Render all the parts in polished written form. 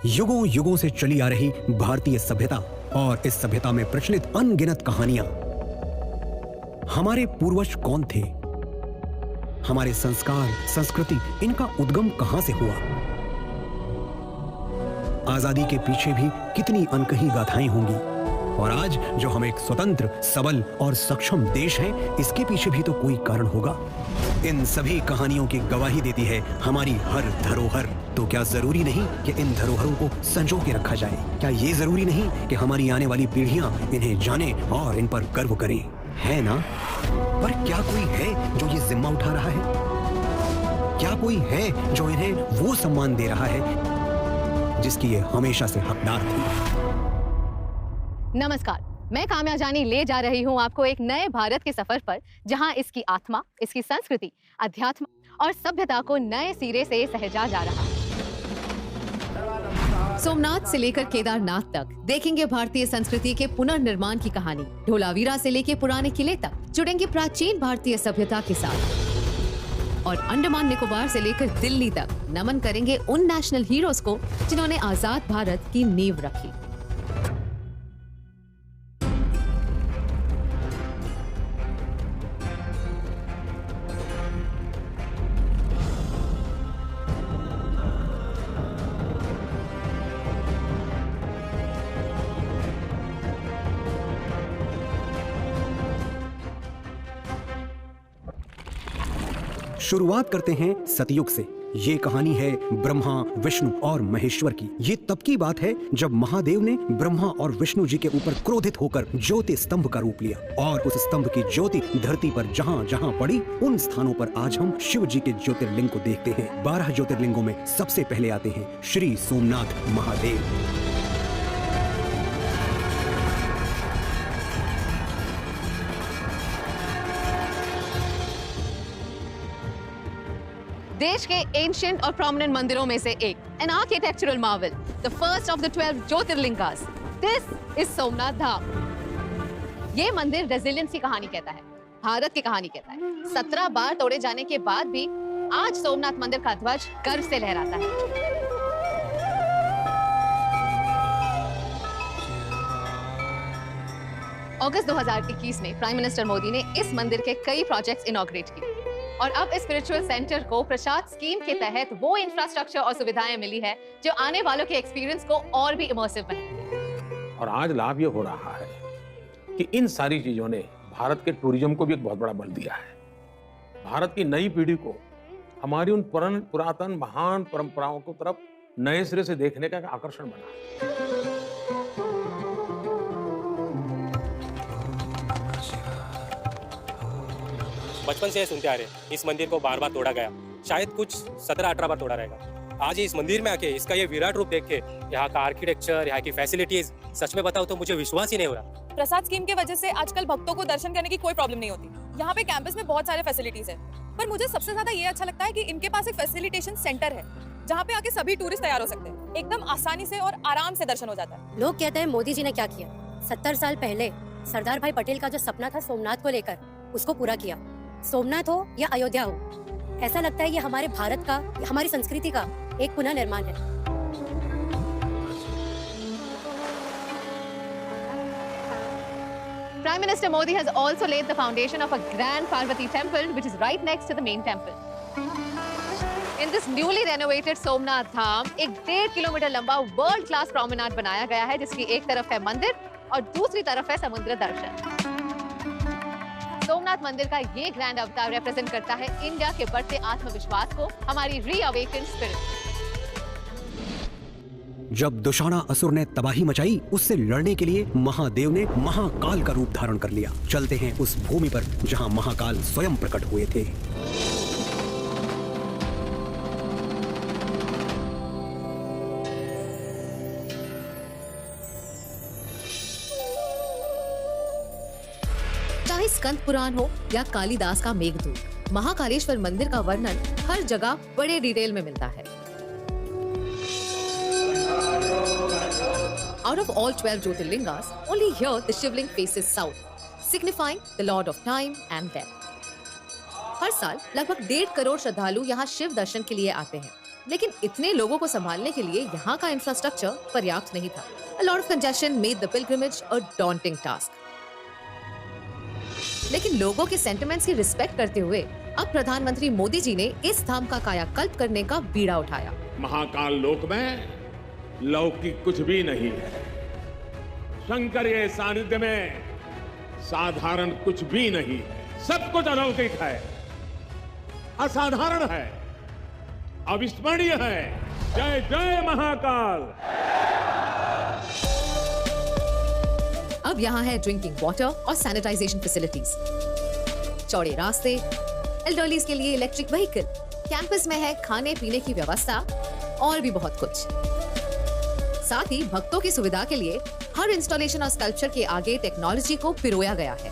युगों युगों से चली आ रही भारतीय सभ्यता और इस सभ्यता में प्रचलित अनगिनत कहानियां। हमारे पूर्वज कौन थे, हमारे संस्कार, संस्कृति, इनका उद्गम कहां से हुआ। आजादी के पीछे भी कितनी अनकही गाथाएं होंगी। और आज जो हम एक स्वतंत्र, सबल और सक्षम देश हैं, इसके पीछे भी तो कोई कारण होगा। इन सभी कहानियों की गवाही देती है हमारी हर धरोहर। तो क्या जरूरी नहीं कि इन धरोहरों को संजो के रखा जाए? क्या ये जरूरी नहीं कि हमारी आने वाली पीढ़ियां इन्हें जाने और इन पर गर्व करें? है ना? पर क्या कोई है जो ये जिम्मा उठा रहा है? क्या कोई है जो इन्हें वो सम्मान दे रहा है जिसकी ये हमेशा से हकदार थी? नमस्कार, मैं काम्या जानी ले जा रही हूँ आपको एक नए भारत के सफर पर, जहाँ इसकी आत्मा, इसकी संस्कृति, अध्यात्म और सभ्यता को नए सिरे से सहेजा जा रहा है। सोमनाथ से लेकर केदारनाथ तक देखेंगे भारतीय संस्कृति के पुनर्निर्माण की कहानी। धोलावीरा से लेकर पुराने किले तक जुड़ेंगे प्राचीन भारतीय सभ्यता के साथ। और अंडमान निकोबार से लेकर दिल्ली तक नमन करेंगे उन नेशनल हीरोज को जिन्होंने आजाद भारत की नींव रखी। शुरुआत करते हैं सतयुग से। ये कहानी है ब्रह्मा, विष्णु और महेश्वर की। ये तब की बात है जब महादेव ने ब्रह्मा और विष्णु जी के ऊपर क्रोधित होकर ज्योति स्तंभ का रूप लिया और उस स्तंभ की ज्योति धरती पर जहाँ जहाँ पड़ी, उन स्थानों पर आज हम शिव जी के ज्योतिर्लिंग को देखते हैं। 12 ज्योतिर्लिंगों में सबसे पहले आते हैं श्री सोमनाथ महादेव। देश के एंशिएंट और प्रोमिनेंट मंदिरों में से एक, an architectural marvel, the first of the 12 ज्योतिर्लिंगास, this is Somnath धाम। ये मंदिर रेजिलियंस की कहानी कहता है, भारत की कहानी कहता है। 17 बार तोड़े जाने के बाद भी आज सोमनाथ मंदिर का ध्वज गर्व से लहराता है। अगस्त 2021 में प्राइम मिनिस्टर मोदी ने इस मंदिर के कई प्रोजेक्ट्स इनॉग्रेट किए और अब इस स्पिरिचुअल सेंटर को प्रसाद स्कीम के तहत वो इंफ्रास्ट्रक्चर और सुविधाएं मिली है जो आने वालों के एक्सपीरियंस को और भी इमर्सिव बनाएंगे। और आज लाभ ये हो रहा है कि इन सारी चीजों ने भारत के टूरिज्म को भी एक बहुत बड़ा बल दिया है। भारत की नई पीढ़ी को हमारी उन पुरातन महान परंपराओं को तरफ नए सिरे से देखने का एक आकर्षण बना है। बचपन से सुनते आ रहे इस मंदिर को बार बार तोड़ा गया, शायद कुछ 17-18 बार तोड़ा रहेगा। आज इस मंदिर में आके इसका ये विराट रूप देख के, यहाँ का आर्किटेक्चर, यहाँ की फैसिलिटीज, सच में बताओ तो मुझे विश्वास ही नहीं हो रहा। प्रसाद स्कीम के वजह से आजकल भक्तों को दर्शन करने की कोई प्रॉब्लम नहीं होती। यहाँ पे कैंपस में बहुत सारे फैसिलिटीज है, पर मुझे सबसे ज्यादा ये अच्छा लगता है कि इनके पास एक फैसिलिटेशन सेंटर है जहाँ पे आके सभी टूरिस्ट तैयार हो सकते हैं। एकदम आसानी से और आराम से दर्शन हो जाता है। लोग कहते हैं मोदी जी ने क्या किया। 70 साल पहले सरदार भाई पटेल का जो सपना था सोमनाथ को लेकर, उसको पूरा किया। सोमनाथ हो या अयोध्या हो, ऐसा लगता है ये हमारे भारत का, हमारी संस्कृति का एक पुनर्निर्माण है। Prime Minister Modi has also laid the foundation of a grand Parvati temple which is right next to the main temple. In this newly renovated Somnath Dham, एक 1.5 किलोमीटर लंबा वर्ल्ड क्लास प्रोमेनाड बनाया गया है, जिसकी एक तरफ है मंदिर और दूसरी तरफ है समुद्र दर्शन। सोमनाथ मंदिर का ये ग्रैंड अवतार रिप्रेजेंट करता है इंडिया के बढ़ते आत्मविश्वास को, हमारी रीअवेकन स्पिरिट। जब दुशाणा असुर ने तबाही मचाई, उससे लड़ने के लिए महादेव ने महाकाल का रूप धारण कर लिया। चलते हैं उस भूमि पर जहां महाकाल स्वयं प्रकट हुए थे। चाहे स्कंद पुराण हो या कालिदास का मेघदूत, महाकालेश्वर मंदिर का वर्णन हर जगह बड़े डिटेल में मिलता है। Out of all 12 Jyotirlingas, only here the Shivling faces south, signifying the Lord of Time and Death. हर साल लगभग 1.5 करोड़ श्रद्धालु यहाँ शिव दर्शन के लिए आते हैं। लेकिन इतने लोगों को संभालने के लिए यहाँ का इंफ्रास्ट्रक्चर पर्याप्त नहीं था। A lot of congestion made the pilgrimage a daunting task. लेकिन लोगों के सेंटिमेंट्स की रिस्पेक्ट करते हुए अब प्रधानमंत्री मोदी जी ने इस धाम का कायाकल्प करने का बीड़ा उठाया। महाकाल लोक में लौकिक कुछ भी नहीं है। शंकर के सानिध्य में साधारण कुछ भी नहीं है। सब कुछ अलौकिक है, असाधारण है, अविस्मरणीय है। जय जय महाकाल। अब यहाँ है ड्रिंकिंग वाटर और सैनिटाइजेशन फैसिलिटीज, चौड़े रास्ते, एल्डरलीज के लिए इलेक्ट्रिक व्हीकल, कैंपस में है खाने पीने की व्यवस्था और भी बहुत कुछ। साथ ही भक्तों की सुविधा के लिए हर इंस्टॉलेशन और स्कल्पचर के आगे टेक्नोलॉजी को पिरोया गया है।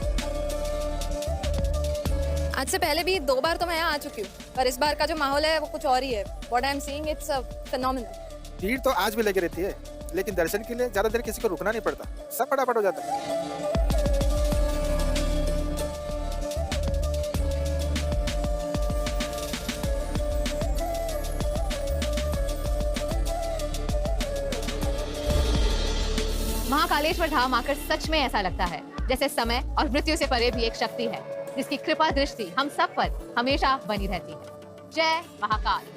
आज से पहले भी 2 बार तो मैं यहाँ आ चुकी हूँ, पर इस बार का जो माहौल है वो कुछ और ही है। What I'm seeing, it's a phenomenon. भीड़ तो आज भी लगी रहती है, लेकिन दर्शन के लिए ज्यादा देर किसी को रुकना नहीं पड़ता, सब फटाफट हो जाता है। महाकालेश्वर धाम आकर सच में ऐसा लगता है जैसे समय और मृत्यु से परे भी एक शक्ति है जिसकी कृपा दृष्टि हम सब पर हमेशा बनी रहती है। जय महाकाल।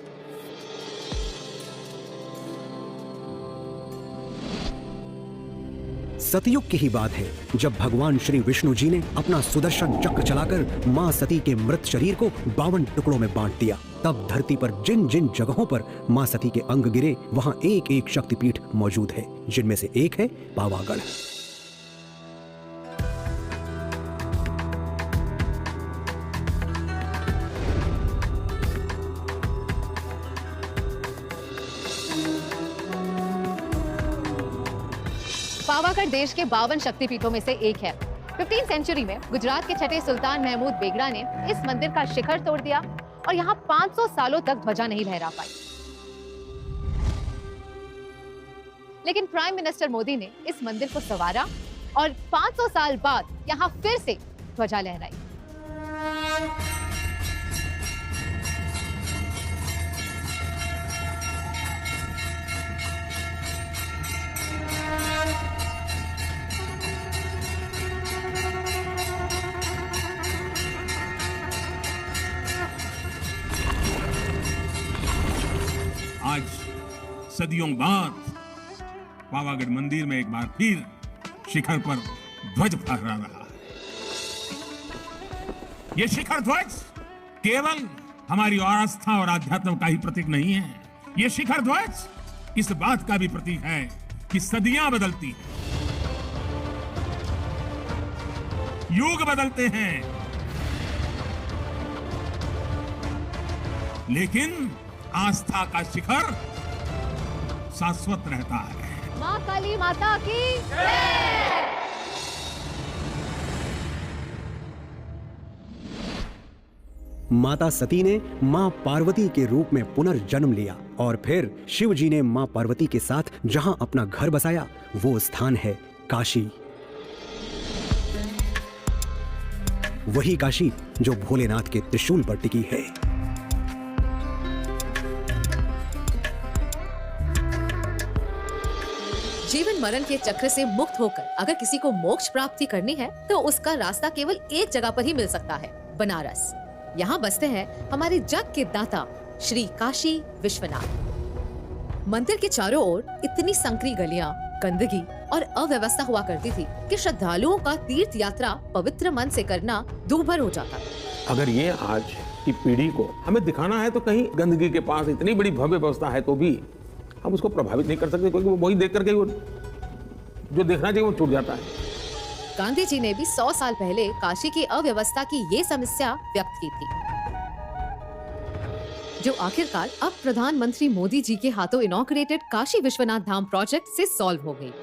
सतयुग की ही बात है जब भगवान श्री विष्णु जी ने अपना सुदर्शन चक्र चलाकर मां सती के मृत शरीर को 52 टुकड़ों में बांट दिया। तब धरती पर जिन जिन जगहों पर मां सती के अंग गिरे वहां एक एक शक्तिपीठ मौजूद है, जिनमें से एक है पावागढ़। पावागढ़ देश के 52 शक्तिपीठों में से एक है। 15th सेंचुरी में गुजरात के छठे सुल्तान महमूद बेगड़ा ने इस मंदिर का शिखर तोड़ दिया और यहाँ 500 सालों तक ध्वजा नहीं लहरा पाई। लेकिन प्राइम मिनिस्टर मोदी ने इस मंदिर को संवारा और 500 साल बाद यहाँ फिर से ध्वजा लहराई। आज सदियों बाद पावागढ़ मंदिर में एक बार फिर शिखर पर ध्वज फहरा रहा है। ये शिखर ध्वज केवल हमारी आस्था और आध्यात्म का ही प्रतीक नहीं है। ये शिखर ध्वज इस बात का भी प्रतीक है कि सदियां बदलती हैं, युग बदलते हैं, लेकिन आस्था का शिखर शाश्वत रहता है। माँ काली माता की जय। माता सती ने मां पार्वती के रूप में पुनर्जन्म लिया और फिर शिव जी ने मां पार्वती के साथ जहां अपना घर बसाया वो स्थान है काशी। वही काशी जो भोलेनाथ के त्रिशूल पर टिकी है। जीवन मरण के चक्र से मुक्त होकर अगर किसी को मोक्ष प्राप्ति करनी है तो उसका रास्ता केवल एक जगह पर ही मिल सकता है, बनारस। यहाँ बसते हैं हमारे जग के दाता श्री काशी विश्वनाथ। मंदिर के चारों ओर इतनी संकरी गलियां, गंदगी और अव्यवस्था हुआ करती थी कि श्रद्धालुओं का तीर्थ यात्रा पवित्र मन से करना दूभर हो जाता। अगर ये आज की पीढ़ी को हमें दिखाना है तो कहीं गंदगी के पास इतनी बड़ी भव्य व्यवस्था है तो भी हम उसको प्रभावित नहीं कर सकते, क्योंकि वो वही देख करके वो जो देखना चाहिए वो छूट जाता है। गांधी जी ने भी 100 साल पहले काशी की अव्यवस्था की ये समस्या व्यक्त की थी, जो आखिरकार अब प्रधानमंत्री मोदी जी के हाथों इनॉग्रेटेड काशी विश्वनाथ धाम प्रोजेक्ट से सॉल्व हो गई।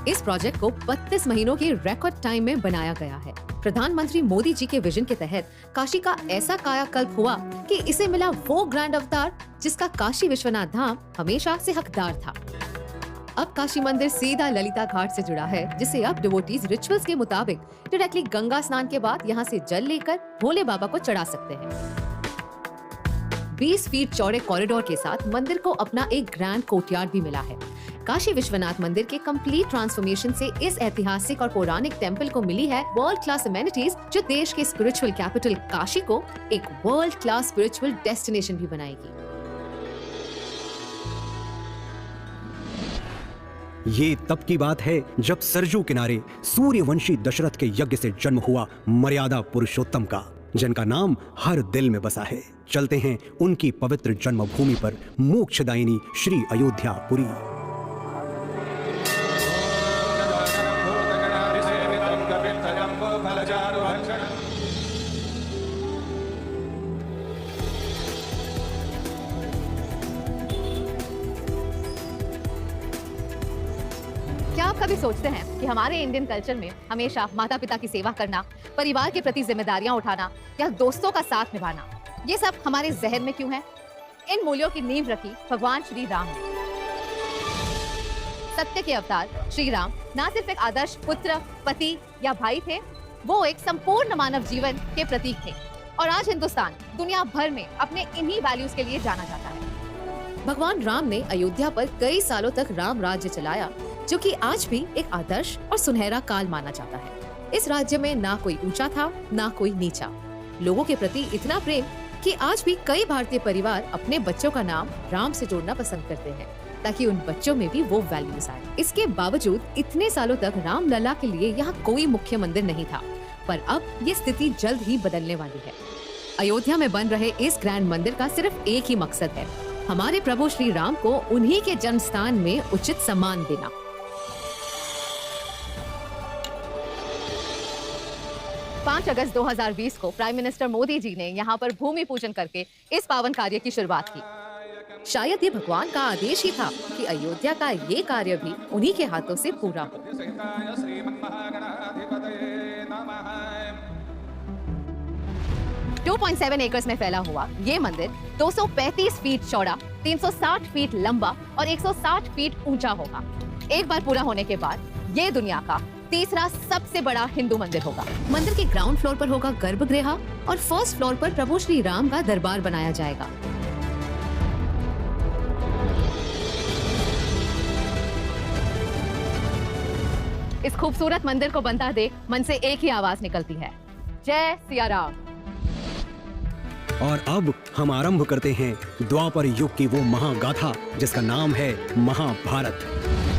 इस प्रोजेक्ट को 32 महीनों के रिकॉर्ड टाइम में बनाया गया है। प्रधानमंत्री मोदी जी के विजन के तहत काशी का ऐसा कायाकल्प हुआ कि इसे मिला वो ग्रैंड अवतार जिसका काशी विश्वनाथ धाम हमेशा से हकदार था। अब काशी मंदिर सीधा ललिता घाट से जुड़ा है, जिसे अब डिवोटीज रिचुअल्स के मुताबिक डायरेक्टली गंगा स्नान के बाद यहाँ से जल लेकर भोले बाबा को चढ़ा सकते हैं। 20 फीट चौड़े कॉरिडोर के साथ मंदिर को अपना एक ग्रैंड कोर्टयार्ड भी मिला है। काशी विश्वनाथ मंदिर के कंप्लीट ट्रांसफॉर्मेशन से इस ऐतिहासिक और पौराणिक टेम्पल को मिली है वर्ल्ड क्लास अमेनिटीज, जो देश के स्पिरिचुअल कैपिटल काशी को एक वर्ल्ड क्लास स्पिरिचुअल डेस्टिनेशन भी बनाएगी। ये तब की बात है जब सरजू किनारे सूर्यवंशी दशरथ के यज्ञ से जन्म हुआ मर्यादा पुरुषोत्तम का, जिनका नाम हर दिल में बसा है। चलते हैं उनकी पवित्र जन्मभूमि पर, मोक्षदायिनी श्री अयोध्यापुरी। क्या आप कभी सोचते हैं कि हमारे इंडियन कल्चर में हमेशा माता पिता की सेवा करना, परिवार के प्रति जिम्मेदारियां उठाना या दोस्तों का साथ निभाना, ये सब हमारे जहन में क्यों है? इन मूल्यों की नींव रखी भगवान श्री राम ने। सत्य के अवतार श्री राम न सिर्फ एक आदर्श पुत्र, पति या भाई थे, वो एक संपूर्ण मानव जीवन के प्रतीक थे। और आज हिंदुस्तान दुनिया भर में अपने इन्हीं वैल्यूज के लिए जाना जाता है। भगवान राम ने अयोध्या पर कई सालों तक राम राज्य चलाया, जो कि आज भी एक आदर्श और सुनहरा काल माना जाता है। इस राज्य में ना कोई ऊंचा था, ना कोई नीचा। लोगों के प्रति इतना प्रेम कि आज भी कई भारतीय परिवार अपने बच्चों का नाम राम से जोड़ना पसंद करते हैं, ताकि उन बच्चों में भी वो वैल्यूज आए। इसके बावजूद इतने सालों तक राम लला के लिए यहाँ कोई मुख्य मंदिर नहीं था, पर अब ये स्थिति जल्द ही बदलने वाली है। अयोध्या में बन रहे इस ग्रैंड मंदिर का सिर्फ एक ही मकसद है, हमारे प्रभु श्री राम को उन्हीं के जन्म स्थान में उचित सम्मान देना। पाँच अगस्त 2020 को प्राइम मिनिस्टर मोदी जी ने यहाँ पर भूमि पूजन करके इस पावन कार्य की शुरुआत की। शायद ये भगवान का आदेश ही था कि अयोध्या का ये कार्य भी उन्हीं के हाथों से पूरा हो। 2.7 एकड़ में फैला हुआ ये मंदिर 235 फीट चौड़ा, 360 फीट लंबा और 160 फीट ऊंचा होगा। एक बार पूरा होने के बाद ये दुनिया का तीसरा सबसे बड़ा हिंदू मंदिर होगा। मंदिर के ग्राउंड फ्लोर पर होगा गर्भगृह और फर्स्ट फ्लोर पर प्रभु श्री राम का दरबार बनाया जाएगा। इस खूबसूरत मंदिर को बनता देख मन से एक ही आवाज निकलती है, जय सिया राम। और अब हम आरंभ करते हैं द्वापर युग की वो महागाथा जिसका नाम है महाभारत।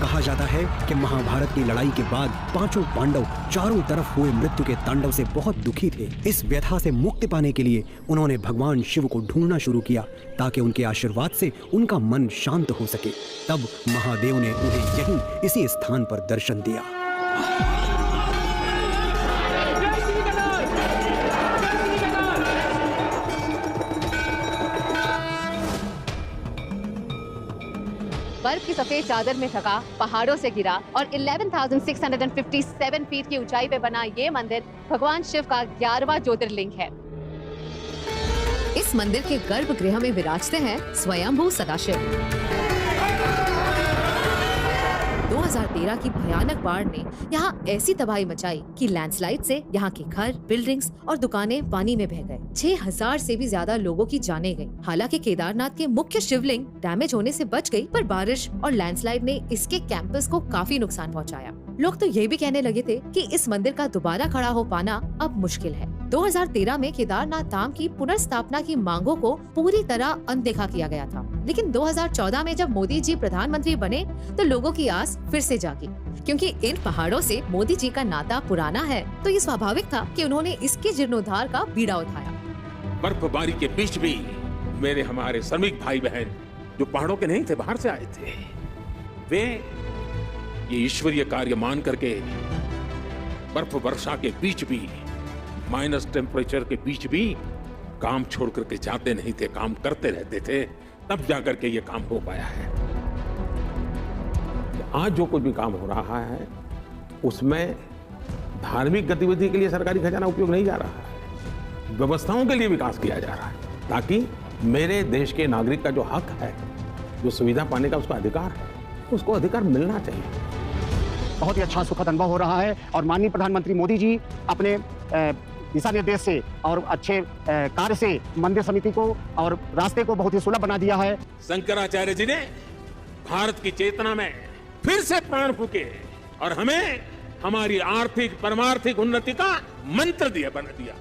कहा जाता है कि महाभारत की लड़ाई के बाद पांचों पांडव चारों तरफ हुए मृत्यु के तांडव से बहुत दुखी थे। इस व्यथा से मुक्ति पाने के लिए उन्होंने भगवान शिव को ढूंढना शुरू किया, ताकि उनके आशीर्वाद से उनका मन शांत हो सके। तब महादेव ने उन्हें यहीं इसी स्थान पर दर्शन दिया। बर्फ की सफेद चादर में ढका, पहाड़ों से गिरा और 11,657 फीट की ऊंचाई पे बना ये मंदिर भगवान शिव का 11वां ज्योतिर्लिंग है। इस मंदिर के गर्भगृह में विराजते हैं स्वयंभू सदाशिव। 2013 की भयानक बाढ़ ने यहाँ ऐसी तबाही मचाई कि लैंडस्लाइड से यहाँ के घर, बिल्डिंग्स और दुकानें पानी में बह गए। 6,000 से भी ज्यादा लोगों की जानें गई। हालांकि केदारनाथ के मुख्य शिवलिंग डैमेज होने से बच गई, पर बारिश और लैंडस्लाइड ने इसके कैंपस को काफी नुकसान पहुँचाया। लोग तो ये भी कहने लगे थे कि इस मंदिर का दोबारा खड़ा हो पाना अब मुश्किल है। 2013 में केदारनाथ धाम की पुनर्स्थापना की मांगों को पूरी तरह अनदेखा किया गया था, लेकिन 2014 में जब मोदी जी प्रधानमंत्री बने तो लोगों की आस फिर से जागी। क्योंकि इन पहाड़ों से मोदी जी का नाता पुराना है, तो ये स्वाभाविक था कि उन्होंने इसके जीर्णोद्धार का बीड़ा उठाया। बर्फबारी के बीच भी मेरे हमारे श्रमिक भाई बहन जो पहाड़ों के नहीं थे, बाहर से आए थे, वे ये ईश्वरीय कार्य मान करके बर्फ वर्षा के बीच भी, माइनस टेम्परेचर के बीच भी काम छोड़ करके जाते नहीं थे, काम करते रहते थे। तब जाकर के ये काम हो पाया है। आज जो कुछ भी काम हो रहा है उसमें धार्मिक गतिविधि के लिए सरकारी खजाना उपयोग नहीं जा रहा है, व्यवस्थाओं के लिए विकास किया जा रहा है, ताकि मेरे देश के नागरिक का जो हक है, जो सुविधा पाने का उसका अधिकार है, उसको अधिकार मिलना चाहिए। बहुत ही अच्छा सुखद अनुभव हो रहा है और माननीय प्रधानमंत्री मोदी जी अपने दिशा निर्देश से और अच्छे कार्य से मंदिर समिति को और रास्ते को बहुत ही सुलभ बना दिया है। शंकराचार्य जी ने भारत की चेतना में फिर से प्राण फूके और हमें हमारी आर्थिक परमार्थिक उन्नति का मंत्र बना दिया।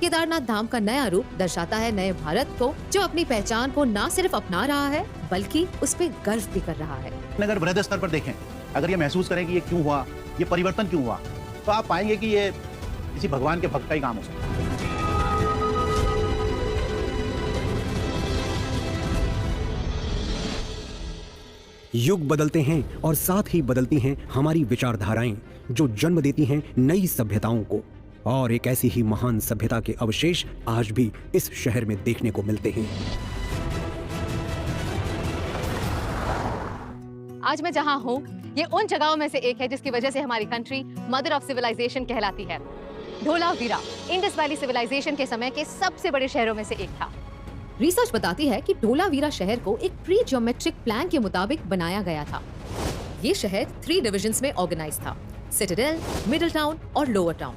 केदारनाथ धाम का नया रूप दर्शाता है नए भारत को, जो अपनी पहचान को न सिर्फ अपना रहा है बल्कि उस पर गर्व भी कर रहा है। अगर बृहद स्तर पर देखें, अगर ये महसूस करें कि ये क्यों हुआ, ये परिवर्तन क्यों हुआ, तो आप पाएंगे कि ये किसी भगवान के भक्त का ही काम हो सकता है। युग बदलते हैं और साथ ही बदलती हैं हमारी विचारधाराएं, जो जन्म देती हैं नई सभ्यताओं को। और एक ऐसी ही महान सभ्यता के अवशेष आज भी इस शहर में देखने को मिलते हैं। आज मैं जहां हूं, ये उन जगहों में से एक है जिसकी वजह से हमारी कंट्री मदर ऑफ सिविलाइजेशन कहलाती है। धोलावीरा इंडस वैली सिविलाइजेशन के समय के सबसे बड़े शहरों में से एक था। रिसर्च बताती है कि धोलावीरा शहर को एक प्री ज्योमेट्रिक प्लान के मुताबिक बनाया गया था। ये शहर 3 डिविजन्स में ऑर्गेनाइज था: सिटाडेल, मिडिल टाउन और लोअर टाउन।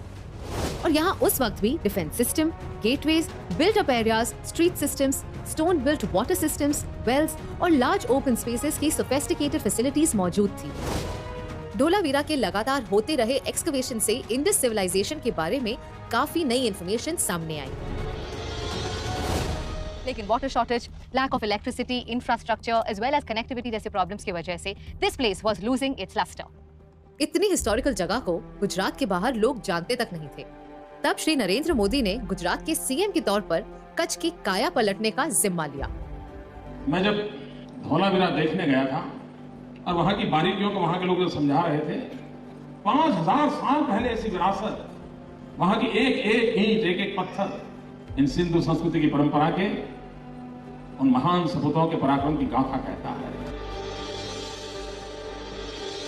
और यहाँ उस वक्त भी defence system, gateways, built up areas, street systems, stone built water systems, wells और लार्ज ओपन स्पेसेस की सोफिस्टिकेटेड फैसिलिटीज मौजूद थी। धोलावीरा के लगातार होते रहे एक्सकवेशन से इंडस सिविलाइजेशन के बारे में काफी नई इंफॉर्मेशन सामने आई। लेकिन water shortage, lack of electricity, infrastructure as well as connectivity जैसे प्रॉब्लम्स की वजह से this place was losing its lustre. इतनी हिस्टोरिकल जगह को गुजरात के बाहर लोग जानते तक नहीं थे। तब श्री नरेंद्र मोदी ने गुजरात के सीएम के तौर पर कच्छ की काया पलटने का जिम्मा लिया। मैं जब धोलावीरा देखने गया था और वहां की बारीकियों को वहां के लोग समझा रहे थे, 5000 साल पहले ऐसी विरासत, वहां की एक एक ईंट, एक एक पत्थर इन सिंधु संस्कृति की परंपरा के उन महान सपूतों के पराक्रम की गाथा कहता है।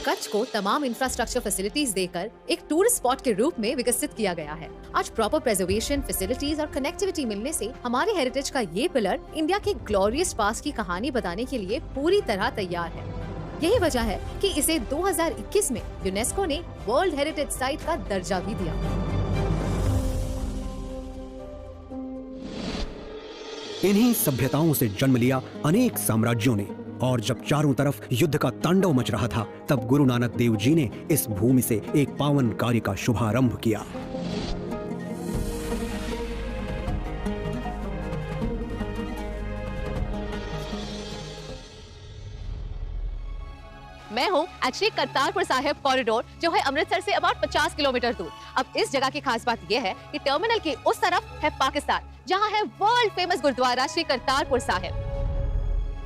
कच्छ को तमाम इंफ्रास्ट्रक्चर फैसिलिटीज देकर एक टूरिस्ट स्पॉट के रूप में विकसित किया गया है। आज प्रॉपर प्रिजर्वेशन, फैसिलिटीज और कनेक्टिविटी मिलने से हमारे हेरिटेज का ये पिलर इंडिया के ग्लोरियस पास्ट की कहानी बताने के लिए पूरी तरह तैयार है। यही वजह है कि इसे 2021 में यूनेस्को ने वर्ल्ड हेरिटेज साइट का दर्जा भी दिया। इन्हीं सभ्यताओं से जन्म लिया अनेक साम्राज्यों ने, और जब चारों तरफ युद्ध का तांडव मच रहा था, तब गुरु नानक देव जी ने इस भूमि से एक पावन कार्य का शुभारंभ किया। मैं हूँ एक्चुअली करतारपुर साहिब कॉरिडोर, जो है अमृतसर से अबाउट 50 किलोमीटर दूर। अब इस जगह की खास बात यह है कि टर्मिनल की उस तरफ है पाकिस्तान, जहाँ है वर्ल्ड फेमस गुरुद्वारा श्री करतारपुर साहिब।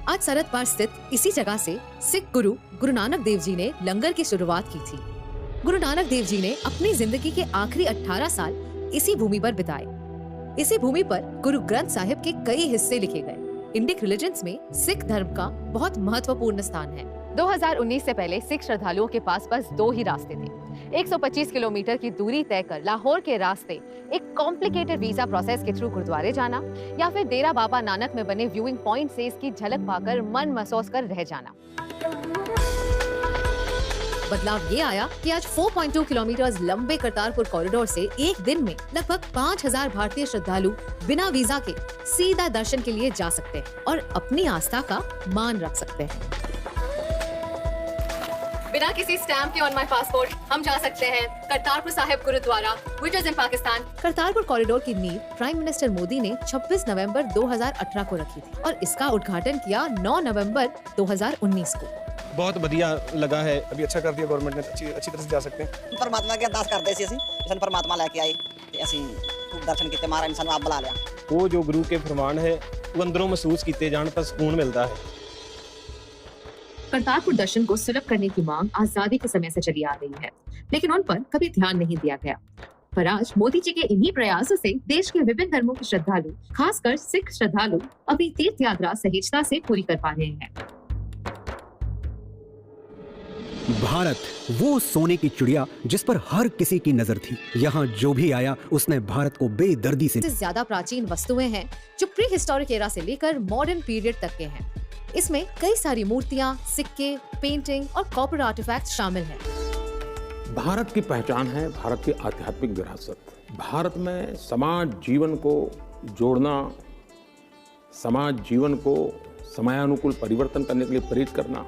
आज सरहद पार स्थित इसी जगह से सिख गुरु नानक देव जी ने लंगर की शुरुआत की थी। गुरु नानक देव जी ने अपनी जिंदगी के आखिरी 18 साल इसी भूमि पर बिताए। इसी भूमि पर गुरु ग्रंथ साहिब के कई हिस्से लिखे गए। इंडिक रिलीजन्स में सिख धर्म का बहुत महत्वपूर्ण स्थान है। 2019 से पहले सिख श्रद्धालुओं के पास बस 2 ही रास्ते थे। 125 किलोमीटर की दूरी तय कर लाहौर के रास्ते एक कॉम्प्लिकेटेड वीजा प्रोसेस के थ्रू गुरुद्वारे जाना, या फिर डेरा बाबा नानक में बने व्यूइंग पॉइंट से इसकी झलक पाकर मन महसूस कर रह जाना। बदलाव ये आया कि आज 4.2 किलोमीटर लंबे करतारपुर कॉरिडोर से एक दिन में लगभग 5000 भारतीय श्रद्धालु बिना वीजा के सीधा दर्शन के लिए जा सकते हैं और अपनी आस्था का मान रख सकते हैं। बिना किसी स्टैम्प के ऑन माय पासपोर्ट हम जा सकते हैं Kartarpur Sahib Gurdwara, which is in Pakistan. Kartarpur corridor की नींव प्राइम मिनिस्टर मोदी ने 26 नवंबर 2018 को रखी थी और इसका उद्घाटन किया 9 नवंबर 2019 को। बहुत बढ़िया लगा है, अभी अच्छा कर दिया गवर्नमेंट ने, अच्छी तरह से जा सकते हैं। परमात्मा की अरदास करते सी असीं परमात्मा लेके आए ते असीं खूब दर्शन कीते, महाराज ने सानूं आप बुला लिया। वो जो गुरु के फरमान है वो अंदरों महसूस किए जाने पर सुकून मिलता है। करतारपुर दर्शन को सुलभ करने की मांग आजादी के समय से चली आ रही है, लेकिन उन पर कभी ध्यान नहीं दिया गया। पर आज मोदी जी के इन्हीं प्रयासों से देश के विभिन्न धर्मों के श्रद्धालु, खासकर सिख श्रद्धालु, अपनी तीर्थ यात्रा सहजता से पूरी कर पा रहे हैं। भारत वो सोने की चिड़िया जिस पर हर किसी की नजर थी। यहाँ जो भी आया उसने भारत को बेदर्दी से। ज्यादा प्राचीन वस्तुएं हैं जो प्री हिस्टोरिक एरा से लेकर मॉडर्न पीरियड तक के हैं। इसमें कई सारी मूर्तियां, सिक्के, पेंटिंग और कॉपर आर्टिफैक्ट्स शामिल हैं। भारत की पहचान है भारत की आध्यात्मिक विरासत। भारत में समाज जीवन को जोड़ना, समाज जीवन को समयानुकूल परिवर्तन करने के लिए प्रेरित करना,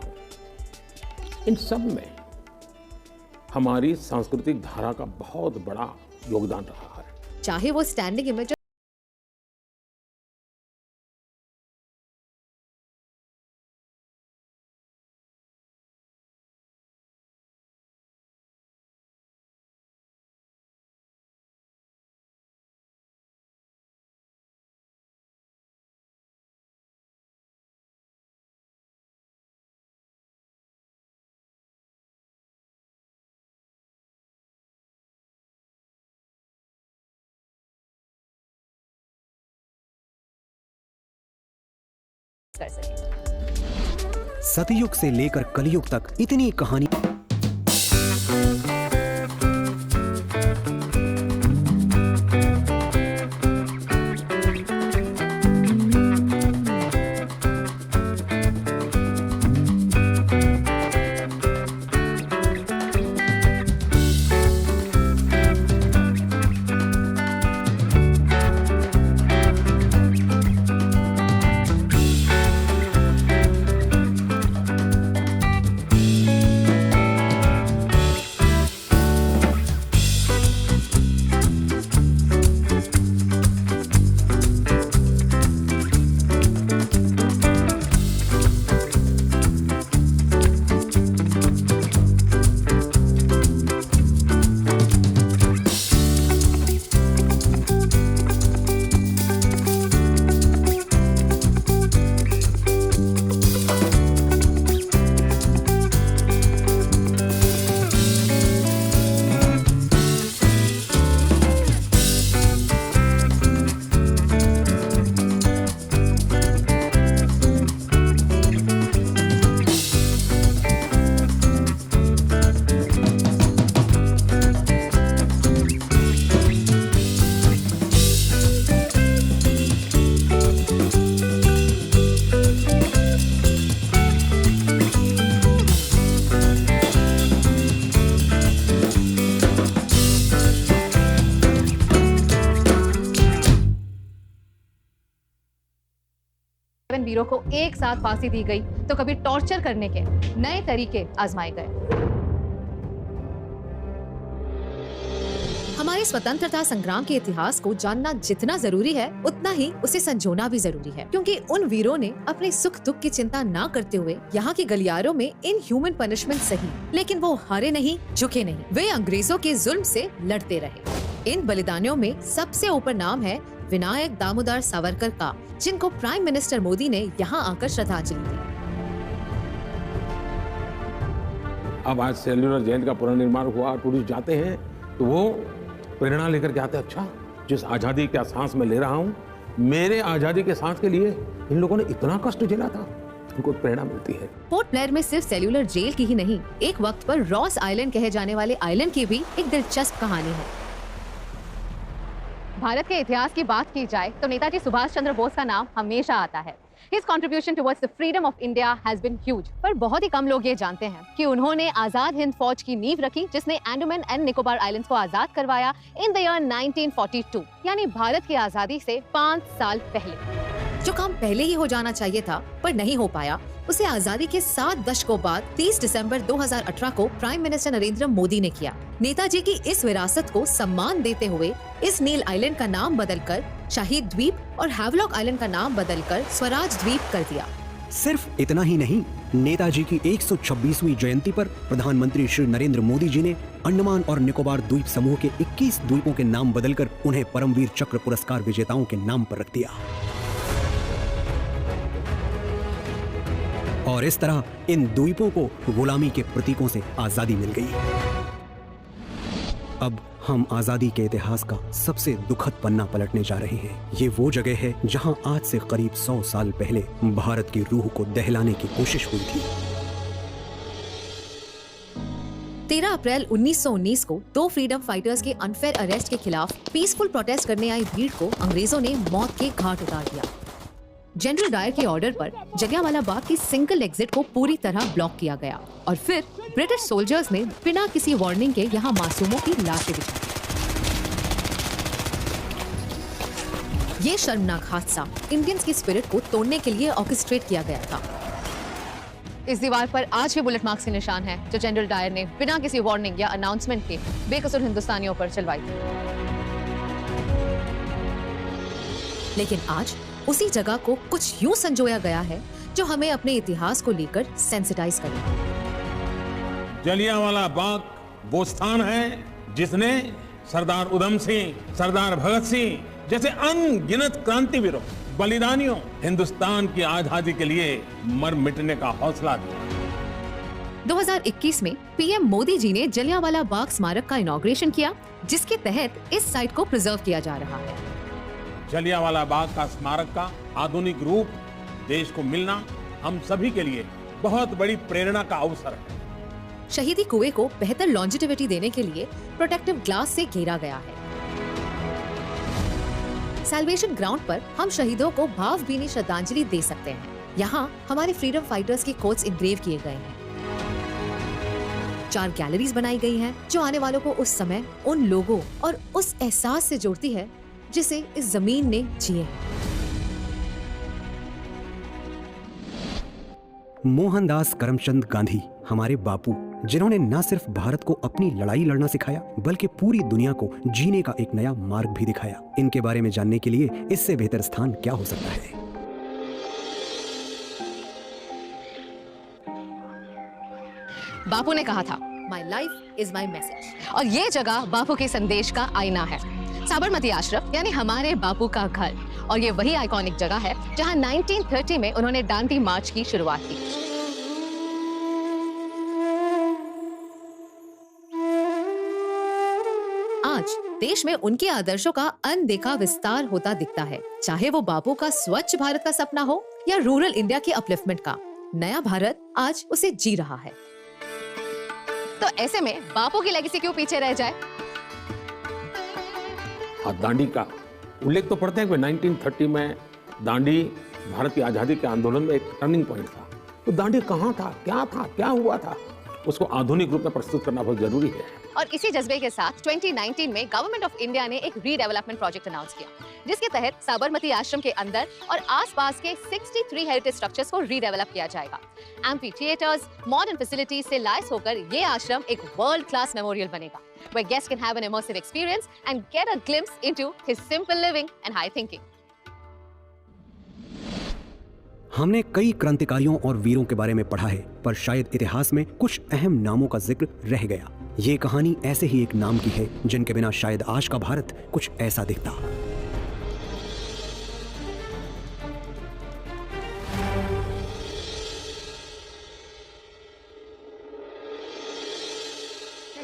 इन सब में हमारी सांस्कृतिक धारा का बहुत बड़ा योगदान रहा है। चाहे वो स्टैंडिंग इमेज कर सके। सतयुग से लेकर कलयुग तक इतनी कहानी वीरों को एक साथ फांसी दी गई तो कभी टॉर्चर करने के नए तरीके आजमाए गए। हमारे स्वतंत्रता संग्राम के इतिहास को जानना जितना जरूरी है उतना ही उसे संजोना भी जरूरी है, क्योंकि उन वीरों ने अपने सुख दुख की चिंता ना करते हुए यहाँ के गलियारों में इन ह्यूमन पनिशमेंट सही, लेकिन वो हारे नहीं, झुके नहीं, वे अंग्रेजों के जुल्म से लड़ते रहे। इन बलिदानियों में सबसे ऊपर नाम है विनायक दामोदर सावरकर का, जिनको प्राइम मिनिस्टर मोदी ने यहाँ आकर श्रद्धांजलि दी। अब आज सेल्युलर जेल का पुनर्निर्माण हुआ, टूरिस्ट जाते हैं तो वो प्रेरणा लेकर के आते, अच्छा जिस आजादी का सांस मैं ले रहा हूँ, मेरे आजादी के सांस के लिए इन लोगों ने इतना कष्ट झेला था, उनको प्रेरणा मिलती है। पोर्ट ब्लेयर में सिर्फ सेल्युलर जेल की ही नहीं, एक वक्त पर रॉस आइलैंड कहे जाने वाले आइलैंड की भी एक दिलचस्प कहानी है। भारत के इतिहास की बात की जाए तो नेताजी सुभाष चंद्र बोस का नाम हमेशा आता है। His contribution towards the freedom of India has been huge। पर बहुत ही कम लोग ये जानते हैं कि उन्होंने आजाद हिंद फौज की नींव रखी, जिसने अंडमान एंड निकोबार आइलैंड्स को आजाद करवाया इन द ईयर 1942, यानी भारत की आजादी से 5 साल पहले। जो काम पहले ही हो जाना चाहिए था पर नहीं हो पाया, उसे आजादी के 7 दशकों बाद 30 दिसंबर 2018 को प्राइम मिनिस्टर नरेंद्र मोदी ने किया। नेताजी की इस विरासत को सम्मान देते हुए इस नील आइलैंड का नाम बदलकर शहीद द्वीप और हैवलॉक आइलैंड का नाम बदलकर स्वराज द्वीप कर दिया। सिर्फ इतना ही नहीं, नेताजी की 126वीं जयंती पर प्रधानमंत्री श्री नरेंद्र मोदी जी ने अंडमान और निकोबार द्वीप समूह के 21 द्वीपों के नाम बदलकर उन्हें परमवीर चक्र पुरस्कार विजेताओं के नाम पर रख दिया। और इस तरह इन द्वीपों को गुलामी के प्रतीकों से आजादी मिल गई। अब हम आजादी के इतिहास का सबसे दुखद पन्ना पलटने जा रहे हैं। ये वो जगह है जहां आज से करीब 100 साल पहले भारत की रूह को दहलाने की कोशिश हुई थी। 13 अप्रैल 1919 को 2 फ्रीडम फाइटर्स के अनफेयर अरेस्ट के खिलाफ पीसफुल प्रोटेस्ट करने आई भीड़ को अंग्रेजों ने मौत के घाट उतार दिया। जनरल डायर के ऑर्डर पर जलियांवाला बाग की सिंगल एग्जिट को पूरी तरह ब्लॉक किया गया और फिर ब्रिटिश सोल्जर्स ने बिना किसी वार्निंग के यहाँ मासूमों की लाशें बिछा दी। ये शर्मनाक हादसा इंडियंस की स्पिरिट को तोड़ने के लिए ऑर्केस्ट्रेट किया गया था। इस दीवार पर आज भी बुलेट मार्क्स के निशान हैं जो जनरल डायर ने बिना किसी वार्निंग या अनाउंसमेंट के बेकसूर हिंदुस्तानियों पर चलवाई थी। लेकिन आज उसी जगह को कुछ यूं संजोया गया है जो हमें अपने इतिहास को लेकर सेंसिटाइज करे। जलियांवाला बाग वो स्थान है जिसने सरदार उधम सिंह, सरदार भगत सिंह जैसे अनगिनत क्रांतिवीरों, बलिदानियों हिंदुस्तान की आजादी के लिए मर मिटने का हौसला दिया। 2021 में पीएम मोदी जी ने जलियांवाला बाग स्मारक का इनॉग्रेशन किया, जिसके तहत इस साइट को प्रिजर्व किया जा रहा है। जलियांवाला बाग का स्मारक का आधुनिक रूप देश को मिलना हम सभी के लिए बहुत बड़ी प्रेरणा का अवसर है। शहीदी कुएं को बेहतर लॉन्जिटिविटी देने के लिए प्रोटेक्टिव ग्लास से घेरा गया है। सैल्वेशन ग्राउंड पर हम शहीदों को भावभीनी श्रद्धांजलि दे सकते हैं। यहाँ हमारे फ्रीडम फाइटर्स के कोट्स इंग्रेव किए गए हैं। 4 गैलरीज बनाई गई हैं जो आने वालों को उस समय, उन लोगों और उस एहसास से जोड़ती है जिसे इस जमीन ने जिए हैं। मोहनदास करमचंद गांधी हमारे बापू, जिन्होंने न सिर्फ भारत को अपनी लड़ाई लड़ना सिखाया बल्कि पूरी दुनिया को जीने का एक नया मार्ग भी दिखाया। इनके बारे में जानने के लिए इससे बेहतर स्थान क्या हो सकता है। बापू ने कहा था, my life is my message, और ये जगह बापू के संदेश का आईना है। साबरमती आश्रम यानी हमारे बापू का घर, और ये वही आइकॉनिक जगह है जहां 1930 में उन्होंने दांडी मार्च की शुरुआत की। आज देश में उनके आदर्शों का अनदेखा विस्तार होता दिखता है, चाहे वो बापू का स्वच्छ भारत का सपना हो या रूरल इंडिया की अपलिफ्टमेंट का। नया भारत आज उसे जी रहा है। तो ऐसे में बापू की लेगेसी क्यों पीछे रह जाए? दांडी का उल्लेख तो पढ़ते हैं कि 1930 में दांडी भारत की आजादी के आंदोलन में एक टर्निंग पॉइंट था। तो दांडी कहाँ था, क्या हुआ था, उसको आधुनिक रूप में प्रस्तुत करना बहुत जरूरी है। और इसी जज्बे के साथ 2019 में गवर्नमेंट ऑफ इंडिया ने एक रीडेवलपमेंट प्रोजेक्ट अनाउंस किया, जिसके तहत साबरमती आश्रम के अंदर और आसपास के 63 हेरिटेज स्ट्रक्चर्स को रीडेवलप किया जाएगा। एम्फी थिएटर्स, मॉडर्न फैसिलिटीज से लैस होकर ये आश्रम एक वर्ल्ड क्लास मेमोरियल बनेगा, where guests can have an immersive experience and get a glimpse into his simple living and high thinking. हमने कई क्रांतिकारियों और वीरों के बारे में पढ़ा है, पर शायद इतिहास में कुछ अहम नामों का जिक्र रह गया। ये कहानी ऐसे ही एक नाम की है जिनके बिना शायद आज का भारत कुछ ऐसा दिखता।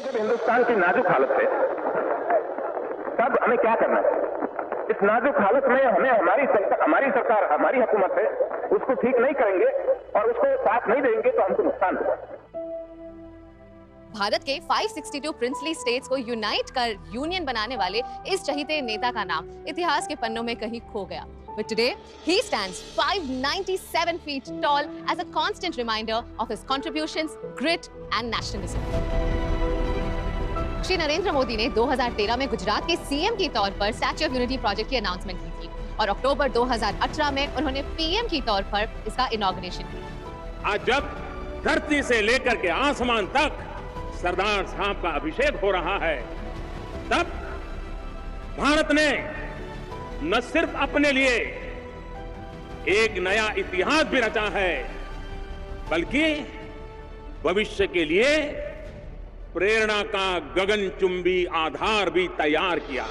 जब हिंदुस्तान की नाजुक हालत है तब हमें क्या करना है? इस नाजुक हालत में हमें हमारी सरकार, हमारी हुकूमत है, उसको ठीक नहीं करेंगे और उसको साथ नहीं देंगे तो हमको नुकसान होगा। भारत के 562 प्रिंसली स्टेट्स को यूनाइट कर यूनियन बनाने वाले इस चहीते नेता का नाम इतिहास के पन्नों में कहीं खो गया। But today, he stands 597 feet tall as a constant reminder of his contributions, grit and nationalism. Shri Narendra Modi ने 2013 में गुजरात के सीएम के तौर पर स्टैच्यू ऑफ यूनिटी प्रोजेक्ट की अनाउंसमेंट की थी और अक्टूबर 2018 में उन्होंने पीएम के तौर पर इसका इनॉग्रेशन किया। आज जब धरती से लेकर के आसमान तक सरदार साहब का अभिषेक हो रहा है, तब भारत ने न सिर्फ अपने लिए एक नया इतिहास भी रचा है, बल्कि भविष्य के लिए प्रेरणा का गगनचुंबी आधार भी तैयार किया।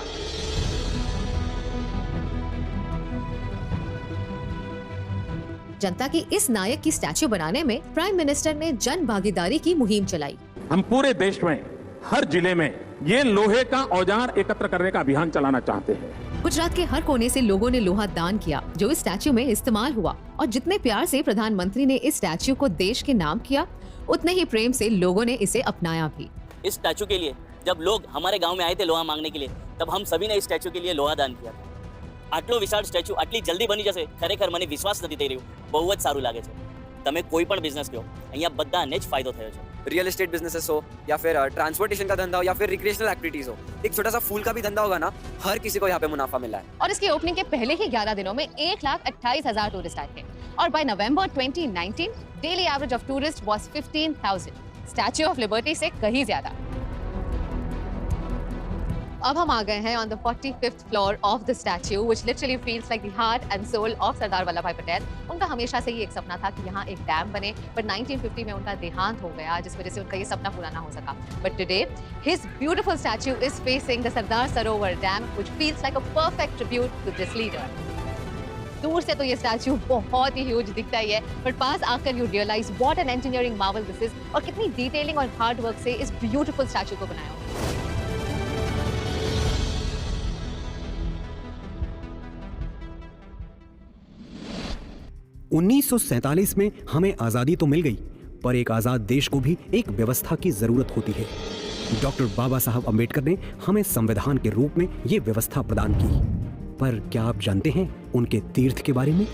जनता की इस नायक की स्टैच्यू बनाने में प्राइम मिनिस्टर ने जन भागीदारी की मुहिम चलाई। हम पूरे देश में हर जिले में ये लोहे का औजार एकत्र करने का अभियान चलाना चाहते हैं। गुजरात के हर कोने से लोगों ने लोहा दान किया जो इस स्टैच्यू में इस्तेमाल हुआ, और जितने प्यार से प्रधानमंत्री ने इस स्टैच्यू को देश के नाम किया, उतने ही प्रेम से लोगों ने इसे अपनाया भी। इस स्टैच्यू के लिए जब लोग हमारे गांव में आए थे लोहा मांगने के लिए, तब हम सभी ने इस स्टैच्यू के लिए लोहा दान किया था। આટલો વિશાળ સ્ટેચ્યુ આટલી જલ્દી બની જશે ખરેખર મને વિશ્વાસ નથી થઈ રહ્યો. બહુ જ સારું લાગે છે. તમે કોઈ પણ બિઝનેસ લો અહીંયા બધાને જ ફાયદો થયો છે. रियल एस्टेट बिजनेसेस हो या फिर ट्रांसपोर्टेशन का धंधा हो या फिर रिक्रिएशनल एक्टिविटीज हो, एक छोटा सा फूल का भी धंधा होगा ना, हर किसी को यहाँ पे मुनाफा मिला है. और इसकी ओपनिंग के पहले ही 11 दिनों में 1,28,000 टूरिस्ट आए थे और by November 2019 daily average of tourist was 15,000, statue of liberty से कहीं ज्यादा. अब हम आ गए हैं on the 45th floor of the statue which literally feels like the heart and soul of Sardar Vallabh Bhai Patel. उनका हमेशा से ही एक सपना था कि यहाँ एक डैम बने, बट 1950 में उनका देहांत हो गया जिस वजह से उनका ये सपना पूरा ना हो सका. But today his beautiful statue is facing the Sardar Sarovar dam which feels like a perfect tribute to this leader. दूर से तो ये स्टैच्यू बहुत ही ह्यूज दिखता ही है, बट पास आकर you realise what an engineering marvel this is और कितनी डिटेलिंग और हार्ड वर्क से इस ब्यूटीफुल स्टैच्यू को बनाया. 1947 में हमें आजादी तो मिल गई, पर एक आजाद देश को भी एक व्यवस्था की जरूरत होती है. डॉक्टर बाबा साहब अंबेडकर ने हमें संविधान के रूप में ये व्यवस्था प्रदान की. पर क्या आप जानते हैं उनके तीर्थ के बारे में?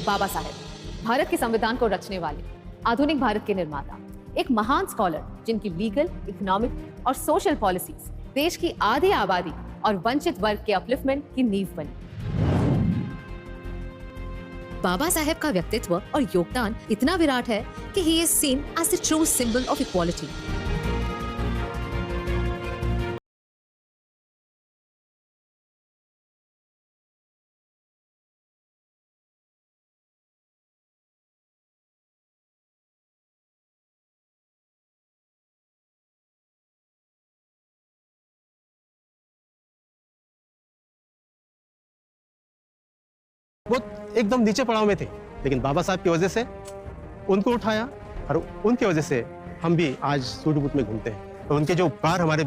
बाबा साहेब भारत के संविधान को रचने वाले, आधुनिक भारत के निर्माता, एक महान स्कॉलर जिनकी लीगल, इकोनॉमिक और सोशल पॉलिसीज देश की आधी आबादी और वंचित वर्ग के अपलिफ्टमेंट की नींव बनी. बाबा साहेब का व्यक्तित्व और योगदान इतना विराट है कि he is seen as the true symbol of equality. वो एकदम नीचे पड़ाव में थे, लेकिन बाबा साहब की वजह से उनको उठाया और उनकी वजह से हम भी आज सूर्यपुर में घूमते हैं. तो उनके जो उपकार हमारे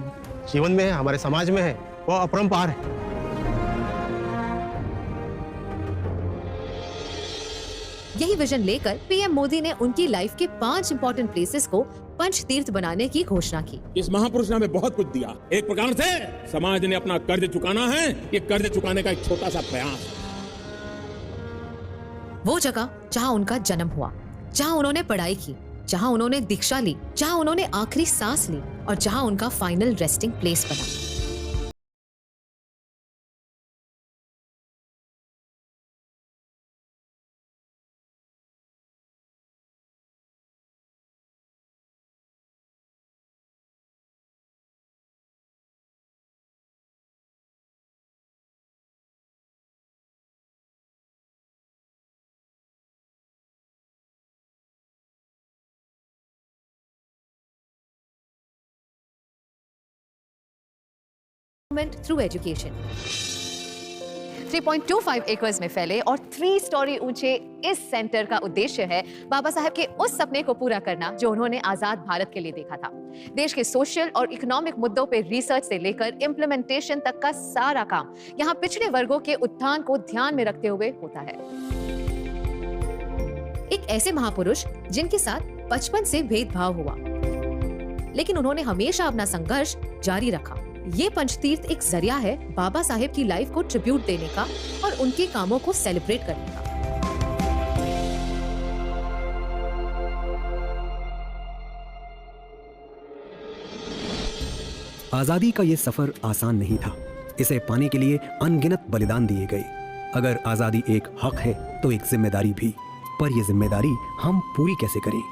जीवन में है, हमारे समाज में है, वो अपरंपार है. यही विजन लेकर पीएम मोदी ने उनकी लाइफ के 5 इंपॉर्टेंट प्लेसेस को पंच तीर्थ बनाने की घोषणा की. इस महापुरुष ने हमें बहुत कुछ दिया. एक प्रकार से समाज ने अपना कर्ज चुकाना है, ये कर्ज चुकाने का एक छोटा सा प्रयास. वो जगह जहां उनका जन्म हुआ, जहां उन्होंने पढ़ाई की, जहां उन्होंने दीक्षा ली, जहां उन्होंने आखिरी सांस ली और जहां उनका फाइनल रेस्टिंग प्लेस बना. Through education. 3.25 एकर्स में फैले और 3 स्टोरी ऊंचे इस सेंटर का उद्देश्य है बाबा साहब के उस सपने को पूरा करना जो उन्होंने आजाद भारत के लिए देखा था. देश के सोशल और इकोनॉमिक मुद्दों पे रिसर्च से लेकर इम्प्लीमेंटेशन तक का सारा काम यहाँ पिछड़े वर्गों के उत्थान को ध्यान में रखते हुए होता है. एक ऐसे महापुरुष जिनके साथ बचपन से भेदभाव हुआ, लेकिन उन्होंने हमेशा अपना संघर्ष जारी रखा. ये पंचतीर्थ एक जरिया है बाबा साहेब की लाइफ को ट्रिब्यूट देने का और उनके कामों को सेलिब्रेट करने का. आजादी का ये सफर आसान नहीं था. इसे पाने के लिए अनगिनत बलिदान दिए गए. अगर आजादी एक हक है तो एक जिम्मेदारी भी. पर यह जिम्मेदारी हम पूरी कैसे करें?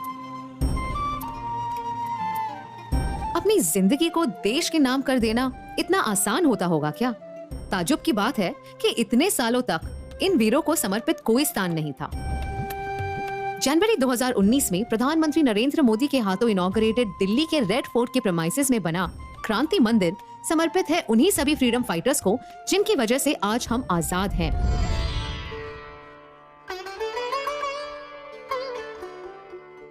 अपनी जिंदगी को देश के नाम कर देना इतना आसान होता होगा क्या? ताजुब की बात है कि इतने सालों तक इन वीरों को समर्पित कोई स्थान नहीं था. जनवरी 2019 में प्रधानमंत्री नरेंद्र मोदी के हाथों इनॉग्रेटेड दिल्ली के रेड फोर्ट के प्रेमाइसेस में बना क्रांति मंदिर समर्पित है उन्हीं सभी फ्रीडम फाइटर्स को जिनकी वजह से आज हम आजाद हैं.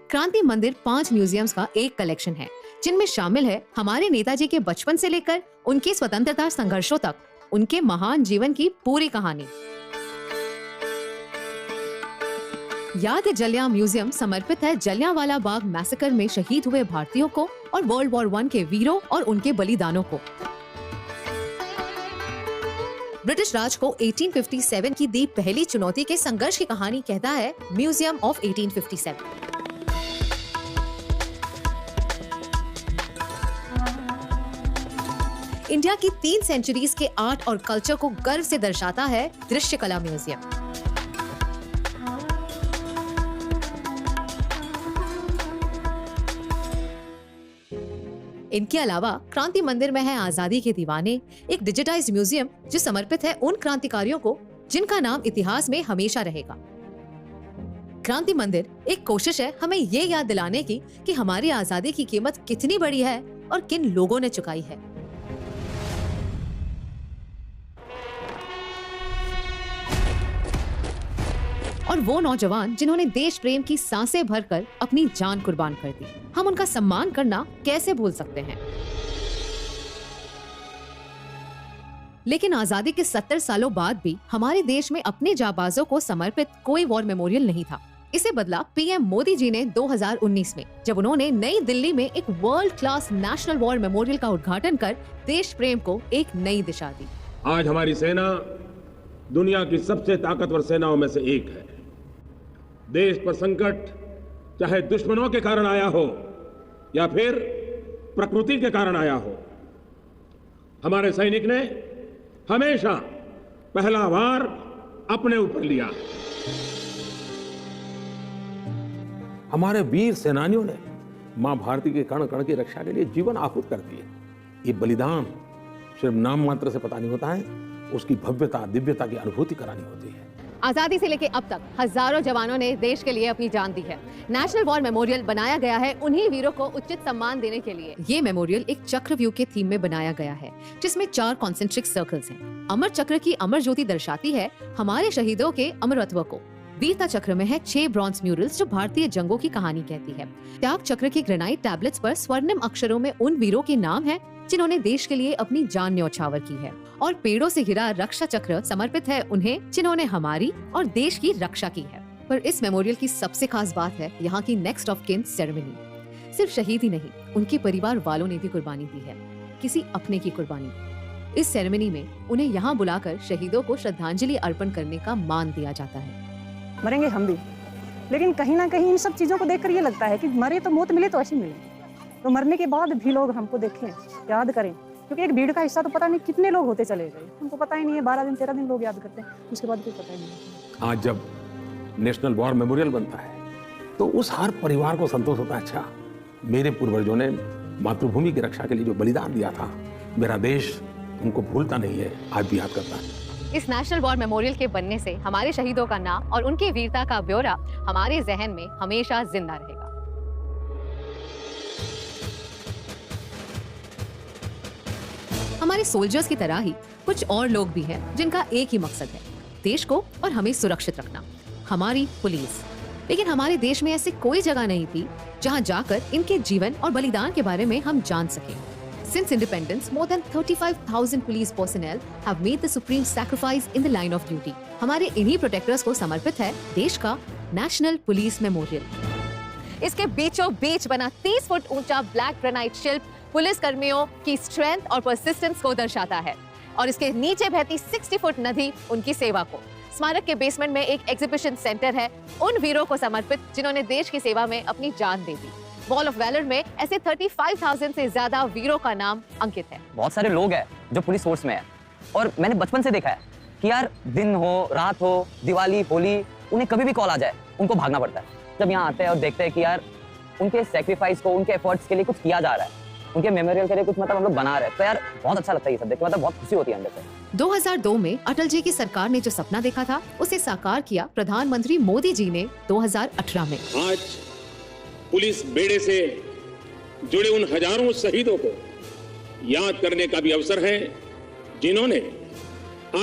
क्रांति मंदिर 5 म्यूजियम्स का एक कलेक्शन है जिनमें शामिल है हमारे नेताजी के बचपन से लेकर उनके स्वतंत्रता संघर्षों तक उनके महान जीवन की पूरी कहानी. याद जलियां म्यूजियम समर्पित है जलियांवाला बाग मैसेकर में शहीद हुए भारतीयों को और वर्ल्ड वॉर 1 के वीरों और उनके बलिदानों को. ब्रिटिश राज को 1857 की दी पहली चुनौती के संघर्ष की कहानी कहता है म्यूजियम ऑफ 1857। इंडिया की 3 सेंचुरीज के आर्ट और कल्चर को गर्व से दर्शाता है दृश्य कला म्यूजियम। इनके अलावा क्रांति मंदिर में है आजादी के दीवाने, एक डिजिटाइज्ड म्यूजियम जो समर्पित है उन क्रांतिकारियों को जिनका नाम इतिहास में हमेशा रहेगा। क्रांति मंदिर एक कोशिश है हमें ये याद दिलाने की कि हमारी आजादी की कीमत कितनी बड़ी है और किन लोगों ने चुकाई है। और वो नौजवान जिन्होंने देश प्रेम की सांसें भरकर अपनी जान कुर्बान कर दी, हम उनका सम्मान करना कैसे भूल सकते हैं। लेकिन आजादी के 70 सालों बाद भी हमारे देश में अपने जाबाजों को समर्पित कोई वॉर मेमोरियल नहीं था। इसे बदला पीएम मोदी जी ने 2019 में, जब उन्होंने नई दिल्ली में एक world class national war memorial का उद्घाटन कर देश प्रेम को एक नई दिशा दी। आज हमारी सेना दुनिया की सबसे ताकतवर सेनाओं में से एक है। देश पर संकट चाहे दुश्मनों के कारण आया हो या फिर प्रकृति के कारण आया हो, हमारे सैनिक ने हमेशा पहला वार अपने ऊपर लिया। हमारे वीर सेनानियों ने मां भारती के कण कण की रक्षा के लिए जीवन आहुति कर दिए। ये बलिदान सिर्फ नाम मात्र से पता नहीं होता है, उसकी भव्यता दिव्यता की अनुभूति करानी होती है। आजादी से लेकर अब तक हजारों जवानों ने देश के लिए अपनी जान दी है। नेशनल वॉर मेमोरियल बनाया गया है उन्हीं वीरों को उचित सम्मान देने के लिए। ये मेमोरियल एक चक्रव्यूह के थीम में बनाया गया है, जिसमें 4 कॉन्सेंट्रिक सर्कल्स हैं। अमर चक्र की अमर ज्योति दर्शाती है हमारे शहीदों के अमरत्व को। वीरता चक्र में है 6 ब्रॉन्ज म्यूरल्स जो भारतीय जंगों की कहानी कहती है। त्याग चक्र की ग्रेनाइट टैबलेट्स पर स्वर्णिम अक्षरों में उन वीरों के नाम है जिन्होंने देश के लिए अपनी जान न्यौछावर की है। और पेड़ों से घिरा रक्षा चक्र समर्पित है उन्हें जिन्होंने हमारी और देश की रक्षा की है। पर इस मेमोरियल की सबसे खास बात है यहाँ की नेक्स्ट ऑफ किन सेरेमनी। सिर्फ शहीद ही नहीं, उनके परिवार वालों ने भी कुर्बानी दी है, किसी अपने की कुर्बानी। इस सेरेमनी में उन्हें यहाँ बुलाकर शहीदों को श्रद्धांजलि अर्पण करने का मान दिया जाता है। मरेंगे हम भी, लेकिन कहीं ना कहीं इन सब चीजों को देखकर ये लगता है कि मरे तो मौत मिले तो ऐसे मिले, तो मरने के बाद भी लोग हमको देखें, याद करें, क्योंकि एक भीड़ का हिस्सा तो पता नहीं कितने लोग होते चले गए, हमको पता ही नहीं है। 12 दिन 13 दिन लोग याद करते हैं, उसके बाद कोई पता ही नहीं। आज जब नेशनल वॉर मेमोरियल बनता है तो उस हर परिवार को संतोष होता है, अच्छा मेरे पूर्वजों ने मातृभूमि की रक्षा के लिए जो बलिदान दिया था, मेरा देश उनको भूलता नहीं है, आज भी याद करता है। इस नेशनल वॉर मेमोरियल के बनने से हमारे शहीदों का नाम और उनकी वीरता का ब्यौरा हमारे जहन में हमेशा जिंदा रहेगा। हमारे सोल्जर्स की तरह ही कुछ और लोग भी हैं जिनका एक ही मकसद है, देश को और हमें सुरक्षित रखना, हमारी पुलिस। लेकिन हमारे देश में ऐसी कोई जगह नहीं थी जहां जाकर इनके जीवन और बलिदान के बारे में हम जान सकें। Since independence, more than 35,000 police personnel have made the supreme sacrifice in the line of duty. हमारे इन्हीं प्रोटेक्टर्स को समर्पित है देश का नेशनल पुलिस मेमोरियल। इसके बीचों बीच बना 30 फुट ऊंचा ब्लैक ग्रेनाइट शिल्प पुलिस कर्मियों की स्ट्रेंथ और परसिस्टेंस को दर्शाता है, और इसके नीचे बहती 60 फुट नदी उनकी सेवा को। स्मारक के बेसमेंट में एक एग्जीबिशन सेंटर है उन वीरों को समर्पित जिन्होंने देश की सेवा में अपनी जान दे दी। वॉल ऑफ वैलर में ऐसे 35,000 से ज्यादा वीरों का नाम अंकित है। बहुत सारे लोग हैं जो पुलिस फोर्स में है, और मैंने बचपन से देखा है कि यार दिन हो रात हो, दिवाली होली, उन्हें कभी भी कॉल आ जाए उनको भागना पड़ता है। जब यहाँ आते हैं और देखते हैं कि यार उनके सेक्रीफाइस को, उनके एफर्ट्स के लिए कुछ किया जा रहा है, उनके मेमोरियल के लिए कुछ मतलब हम लोग बना रहे हैं, तो यार बहुत अच्छा लगता है ये सब देख के, मतलब बहुत खुशी होती है अंदर से। 2002 में अटल जी की सरकार ने जो सपना देखा था उसे साकार किया प्रधानमंत्री मोदी जी ने 2018 में। आज पुलिस बेड़े से जुड़े उन हजारों शहीदों को याद करने का भी अवसर है जिन्होंने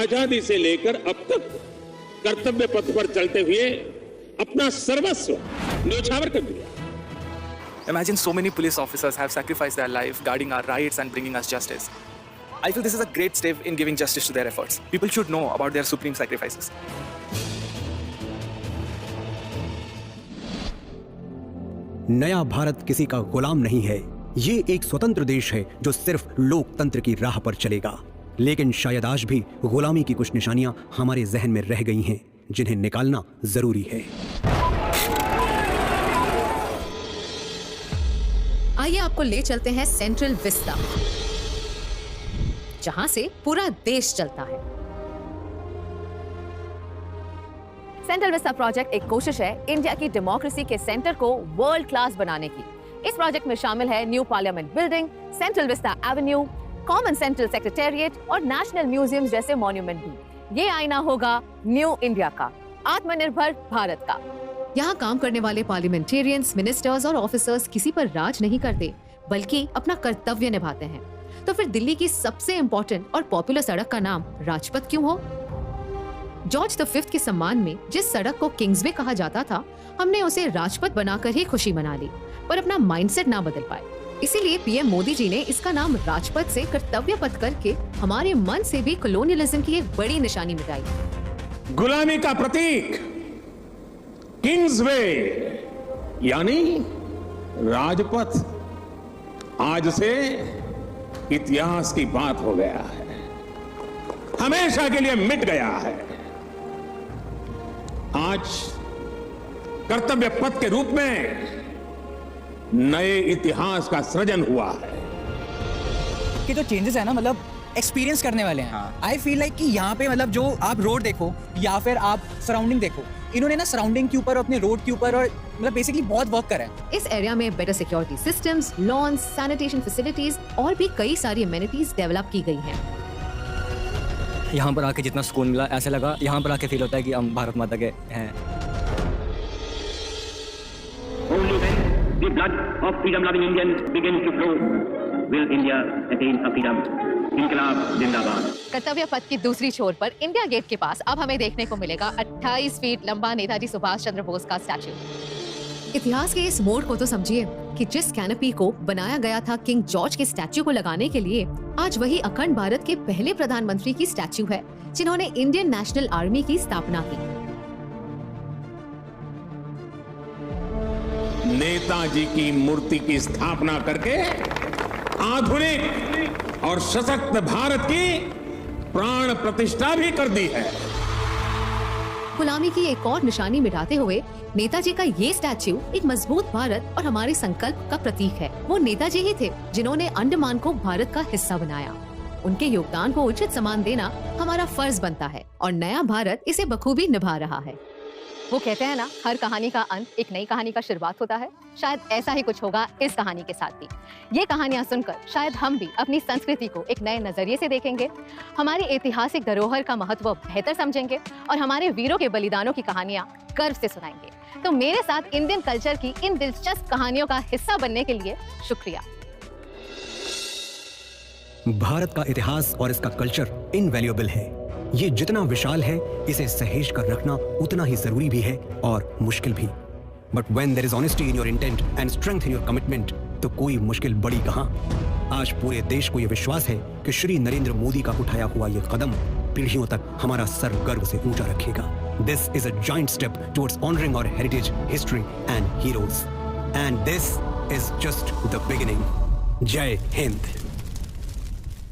आजादी से लेकर अब तक कर्तव्य पथ पर चलते हुए अपना सर्वस्व न्यौछावर कर दिया। Imagine so many police officers have sacrificed their life guarding our rights and bringing us justice. I feel this is a great step in giving justice to their efforts. People should know about their supreme sacrifices. नया भारत किसी का गुलाम नहीं है, ये एक स्वतंत्र देश है जो सिर्फ लोकतंत्र की राह पर चलेगा। लेकिन शायद आज भी गुलामी की कुछ निशानियां हमारे जहन में रह गई हैं, जिन्हें निकालना जरूरी है। आइए आपको ले चलते हैं सेंट्रल विस्टा, जहां से पूरा देश चलता है। सेंट्रल विस्टा प्रोजेक्ट एक कोशिश है इंडिया की डेमोक्रेसी के सेंटर को वर्ल्ड क्लास बनाने की। इस प्रोजेक्ट में शामिल है new parliament building, central Vista Avenue, common central secretariat और नेशनल म्यूजियम जैसे मॉन्यूमेंट भी। ये आईना होगा न्यू इंडिया का, आत्मनिर्भर भारत का। यहाँ काम करने वाले पार्लियामेंटेरियंस, मिनिस्टर्स और ऑफिसर्स किसी पर राज नहीं करते, बल्कि अपना कर्तव्य निभाते हैं। तो फिर दिल्ली की सबसे इम्पोर्टेंट और पॉपुलर सड़क का नाम राजपथ क्यों हो? जॉर्ज द 5th के सम्मान में जिस सड़क को किंग्सवे कहा जाता था, हमने उसे राजपथ बनाकर ही खुशी मना ली, पर अपना माइंडसेट ना बदल पाए। इसीलिए पीएम मोदी जी ने इसका नाम राजपथ से कर्तव्य पथ करके हमारे मन से भी कॉलोनियलिज्म की एक बड़ी निशानी मिटाई। गुलामी का प्रतीक किंग्सवे यानी राजपथ आज से इतिहास की बात हो गया है, हमेशा के लिए मिट गया है। आज कर्तव्य पथ के रूप में नए इतिहास का सृजन हुआ है। कि जो चेंजेस है ना, मतलब एक्सपीरियंस करने वाले हैं। आई फील लाइक कि यहाँ पे मतलब जो आप रोड देखो या फिर आप सराउंडिंग देखो, इन्होंने ना सराउंडिंग के ऊपर, अपने रोड के ऊपर और मतलब बेसिकली बहुत वर्क करा है। इस एरिया में better security systems, lawns, sanitation facilities और भी कई सारी एमेनिटीज डेवलप की गई हैं। यहाँ पर आके जितना सुकून मिला, ऐसा लगा यहाँ पर आके फील होता है कि हम भारत माता के हैं। Only when the blood of freedom-loving Indians begins to flow, will India attain a freedom. इनकलाब जिंदाबाद। कर्तव्य पथ की दूसरी छोर पर इंडिया गेट के पास अब हमें देखने को मिलेगा 28 फीट लंबा नेताजी सुभाष चंद्र बोस का स्टैच्यू। इतिहास के इस मोड़ को तो समझिए कि जिस कैनपी को बनाया गया था किंग जॉर्ज के स्टैच्यू को लगाने के लिए, आज वही अखंड भारत के पहले प्रधानमंत्री की स्टैच्यू है, जिन्होंने इंडियन नेशनल आर्मी की स्थापना की। नेताजी की मूर्ति की स्थापना करके आधुनिक और सशक्त भारत की प्राण प्रतिष्ठा भी कर दी है। गुलामी की एक और निशानी मिटाते हुए नेताजी का ये स्टैच्यू एक मजबूत भारत और हमारे संकल्प का प्रतीक है। वो नेताजी ही थे जिन्होंने अंडमान को भारत का हिस्सा बनाया। उनके योगदान को उचित सम्मान देना हमारा फर्ज बनता है और नया भारत इसे बखूबी निभा रहा है। वो कहते हैं ना, हर कहानी का अंत एक नई कहानी का शुरुआत होता है। शायद ऐसा ही कुछ होगा इस कहानी के साथ भी। ये कहानियां सुनकर शायद हम भी अपनी संस्कृति को एक नए नजरिए से देखेंगे, हमारी ऐतिहासिक धरोहर का महत्व बेहतर समझेंगे और हमारे वीरों के बलिदानों की कहानियां गर्व से सुनाएंगे। तो मेरे साथ इंडियन कल्चर की इन दिलचस्प कहानियों का हिस्सा बनने के लिए शुक्रिया। भारत का इतिहास और इसका कल्चर इनवैल्यूएबल है। ये जितना विशाल है, इसे सहेज कर रखना उतना ही जरूरी भी है और मुश्किल भी। But when there is honesty in your intent and strength in your commitment, तो कोई मुश्किल बड़ी कहां। आज पूरे देश को यह विश्वास है कि श्री नरेंद्र मोदी का उठाया हुआ यह कदम पीढ़ियों तक हमारा सर गर्व से ऊंचा रखेगा। This is a joint step towards honouring our heritage, history and heroes, and this is just the beginning. Jai Hind.